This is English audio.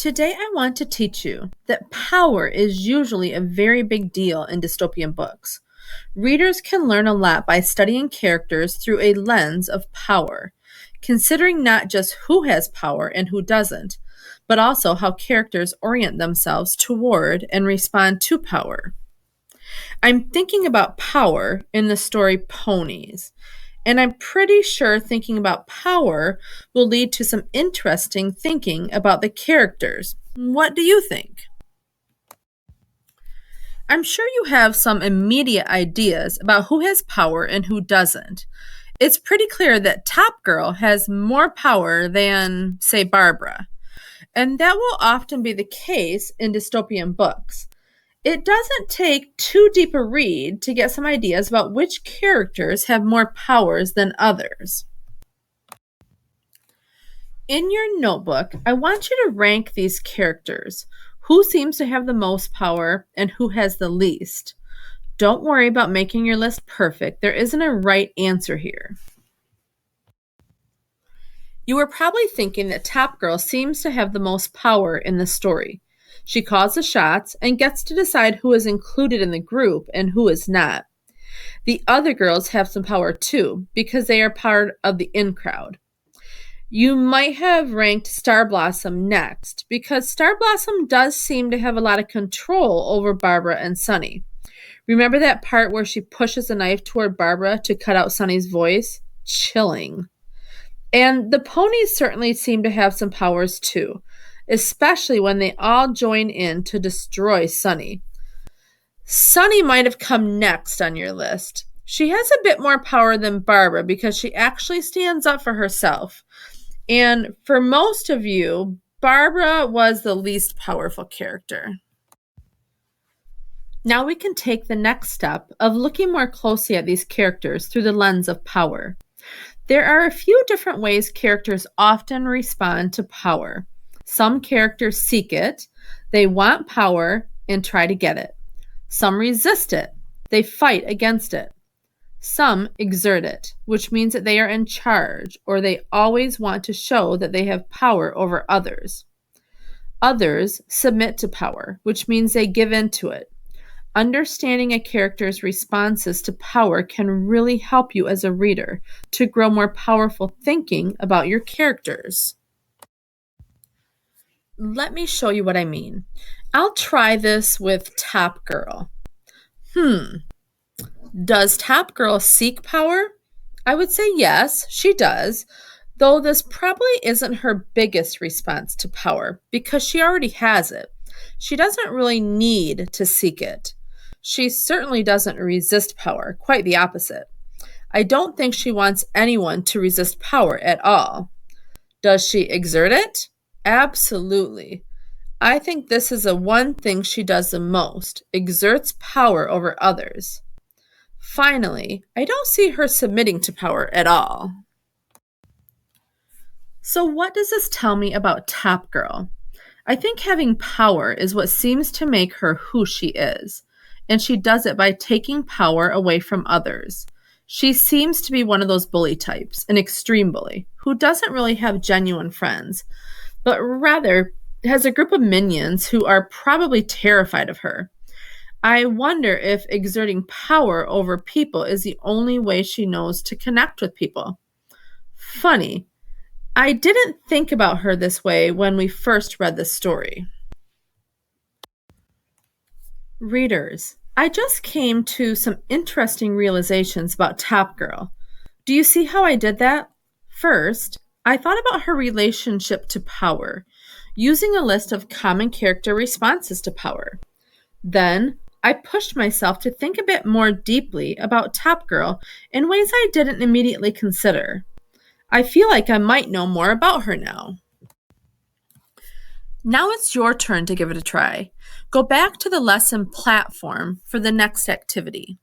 Today, I want to teach you that power is usually a very big deal in dystopian books. Readers can learn a lot by studying characters through a lens of power, considering not just who has power and who doesn't, but also how characters orient themselves toward and respond to power. I'm thinking about power in the story Ponies. And I'm pretty sure thinking about power will lead to some interesting thinking about the characters. What do you think? I'm sure you have some immediate ideas about who has power and who doesn't. It's pretty clear that Top Girl has more power than, say, Barbara. And that will often be the case in dystopian books. It doesn't take too deep a read to get some ideas about which characters have more powers than others. In your notebook, I want you to rank these characters. Who seems to have the most power and who has the least? Don't worry about making your list perfect. There isn't a right answer here. You are probably thinking that Top Girl seems to have the most power in the story. She calls the shots and gets to decide who is included in the group and who is not. The other girls have some power too, because they are part of the in crowd. You might have ranked Star Blossom next, because Star Blossom does seem to have a lot of control over Barbara and Sunny. Remember that part where she pushes a knife toward Barbara to cut out Sunny's voice? Chilling. And the ponies certainly seem to have some powers too, especially when they all join in to destroy Sunny. Sunny might have come next on your list. She has a bit more power than Barbara because she actually stands up for herself. And for most of you, Barbara was the least powerful character. Now we can take the next step of looking more closely at these characters through the lens of power. There are a few different ways characters often respond to power. Some characters seek it, they want power and try to get it. Some resist it, they fight against it. Some exert it, which means that they are in charge or they always want to show that they have power over others. Others submit to power, which means they give in to it. Understanding a character's responses to power can really help you as a reader to grow more powerful thinking about your characters. Let me show you what I mean. I'll try this with Top Girl. Does Top Girl seek power? I would say yes, she does, though this probably isn't her biggest response to power because she already has it. She doesn't really need to seek it. She certainly doesn't resist power, quite the opposite. I don't think she wants anyone to resist power at all. Does she exert it? Absolutely. I think this is the one thing she does the most, exerts power over others. Finally, I don't see her submitting to power at all. So what does this tell me about Top Girl? I think having power is what seems to make her who she is, and she does it by taking power away from others. She seems to be one of those bully types, an extreme bully, who doesn't really have genuine friends, but rather has a group of minions who are probably terrified of her. I wonder if exerting power over people is the only way she knows to connect with people. Funny, I didn't think about her this way when we first read this story. Readers, I just came to some interesting realizations about Top Girl. Do you see how I did that? First, I thought about her relationship to power, using a list of common character responses to power. Then, I pushed myself to think a bit more deeply about Top Girl in ways I didn't immediately consider. I feel like I might know more about her now. Now it's your turn to give it a try. Go back to the lesson platform for the next activity.